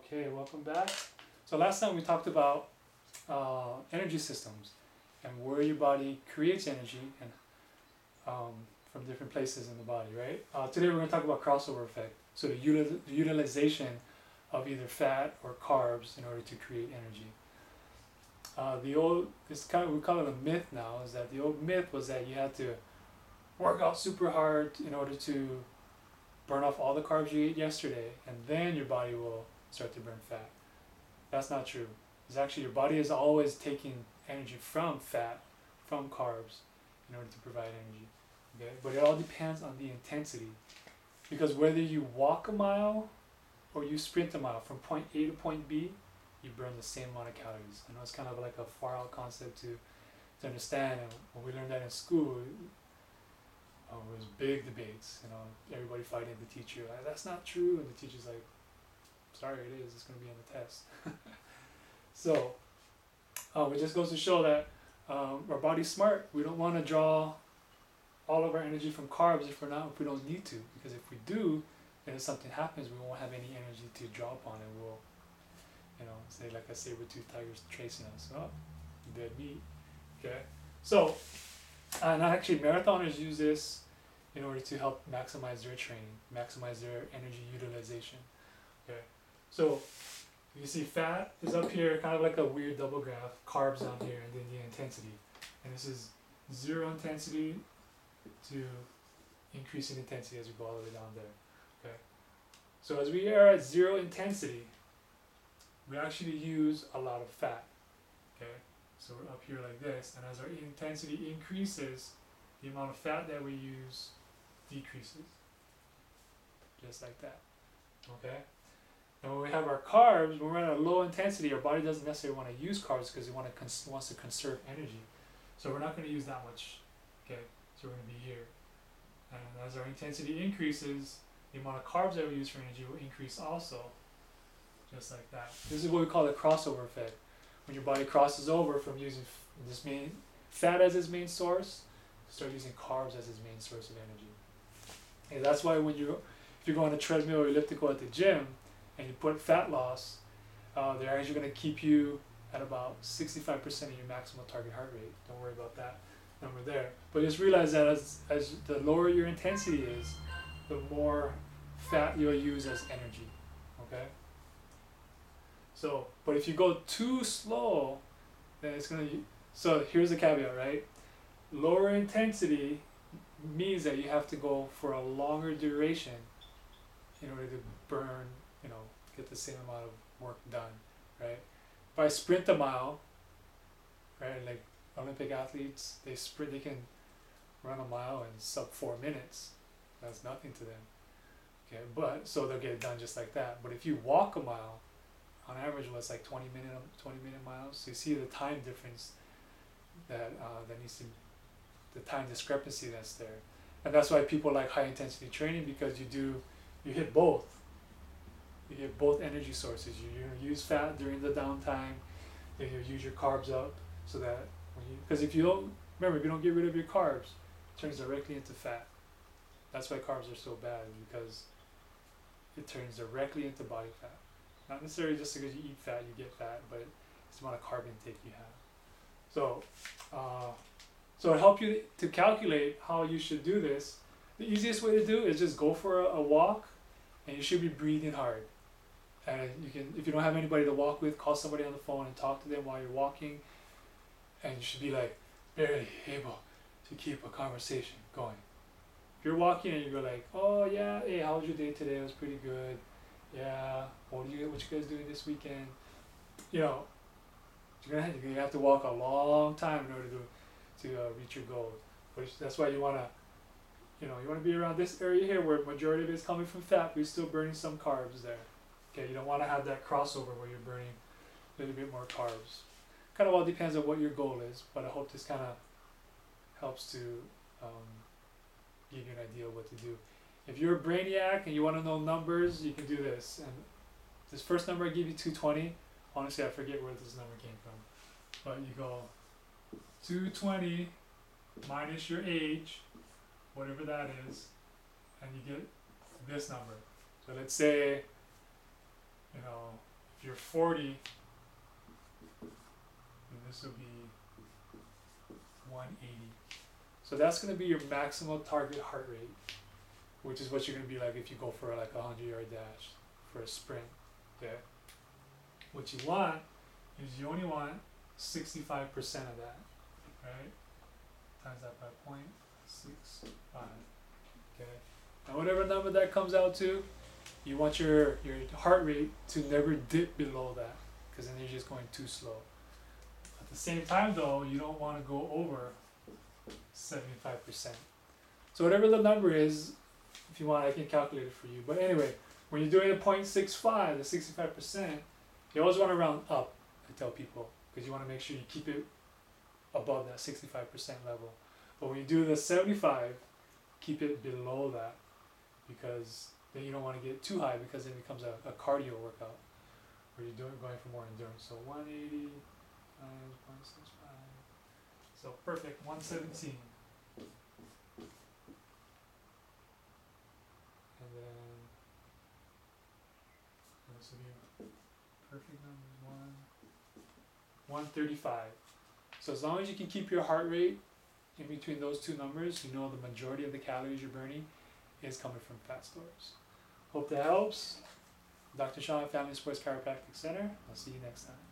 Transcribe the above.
Okay, welcome back. So last time we talked about energy systems and where your body creates energy and from different places in the body, right? Today we're going to talk about crossover effect. So the utilization of either fat or carbs in order to create energy. We call it a myth now, is that the old myth was that you had to work out super hard in order to burn off all the carbs you ate yesterday, and then your body will start to burn fat. That's not true. It's actually your body is always taking energy from fat, from carbs, in order to provide energy. Okay? But it all depends on the intensity. Because whether you walk a mile or you sprint a mile from point A to point B, you burn the same amount of calories. I know it's kind of like a far out concept to understand, and when we learned that in school, it was big debates, everybody fighting the teacher, like, that's not true, and the teacher's like, sorry, it is, it's going to be on the test. So it just goes to show that our body's smart. We don't want to draw all of our energy from carbs if we don't need to, because if we do, and if something happens, we won't have any energy to draw upon, and we'll say like a saber-toothed tiger's chasing us. Oh, dead meat. Okay, so and actually marathoners use this in order to help maximize their training, maximize their energy utilization. Okay, so you see fat is up here, kind of like a weird double graph, carbs down here, and then the intensity. And this is zero intensity to increasing intensity as we go all the way down there. Okay, so as we are at zero intensity, we actually use a lot of fat. Okay, so we're up here like this, and as our intensity increases, the amount of fat that we use decreases, just like that. Okay, and when we have our carbs, when we're at a low intensity, our body doesn't necessarily want to use carbs because it wants to conserve energy. So we're not going to use that much. Okay, so we're going to be here, and as our intensity increases, the amount of carbs that we use for energy will increase also, just like that. This is what we call the crossover effect. When your body crosses over from using this main fat as its main source, start using carbs as its main source of energy. And that's why if you go on a treadmill or elliptical at the gym and you put fat loss, they're actually going to keep you at about 65% of your maximal target heart rate. Don't worry about that number there. But just realize that as the lower your intensity is, the more fat you'll use as energy. Okay? So, but if you go too slow, then it's going to... So here's the caveat, right? Lower intensity means that you have to go for a longer duration in order to burn, get the same amount of work done, right? If I sprint a mile, right, like Olympic athletes, they can run a mile in sub 4 minutes. That's nothing to them. Okay, but so they'll get it done just like that. But if you walk a mile, on average, it's like 20 minute miles. So you see the time difference that the time discrepancy that's there, and that's why people like high intensity training, because you hit both. You get both energy sources. You use fat during the downtime, then you use your carbs up, so that because if you don't get rid of your carbs, it turns directly into fat. That's why carbs are so bad, because it turns directly into body fat. Not necessarily just because you eat fat, you get fat, but it's the amount of carb intake you have. So, so to help you to calculate how you should do this, the easiest way to do is just go for a walk, and you should be breathing hard. And you can, if you don't have anybody to walk with, call somebody on the phone and talk to them while you're walking, and you should be like barely able to keep a conversation going. If you're walking and you go like, oh yeah, hey, how was your day today? It was pretty good. Yeah, what you guys doing this weekend? You have to walk a long time in order to reach your goal. But that's why you wanna be around this area here where majority of it is coming from fat, but you're still burning some carbs there. Okay, you don't want to have that crossover where you're burning a little bit more carbs. Kind of all depends on what your goal is, but I hope this kind of helps to give you an idea of what to do. If you're a brainiac and you want to know numbers, you can do this. And this first number I give you, 220. Honestly, I forget where this number came from. But you go 220 minus your age, whatever that is, and you get this number. So let's say, If you're 40, then this will be 180. So that's going to be your maximum target heart rate, which is what you're going to be like if you go for like a 100-yard dash for a sprint. Okay. What you want is you only want 65% of that, right? Times that by 0.65. Okay. And whatever number that comes out to, you want your heart rate to never dip below that, because then you're just going too slow. At the same time though, you don't want to go over 75%. So whatever the number is, if you want, I can calculate it for you. But anyway, when you're doing a 0.65, the 65%, you always want to round up, I tell people, because you want to make sure you keep it above that 65% level. But when you do the 75, keep it below that, because then you don't want to get too high, because it becomes a cardio workout where you're going for more endurance. So 180 times 0.65. So perfect, 117. And then this will be perfect number 135. So as long as you can keep your heart rate in between those two numbers, you know the majority of the calories you're burning is coming from fat stores. Hope that helps. Dr. Shaw, Family Sports Chiropractic Center. I'll see you next time.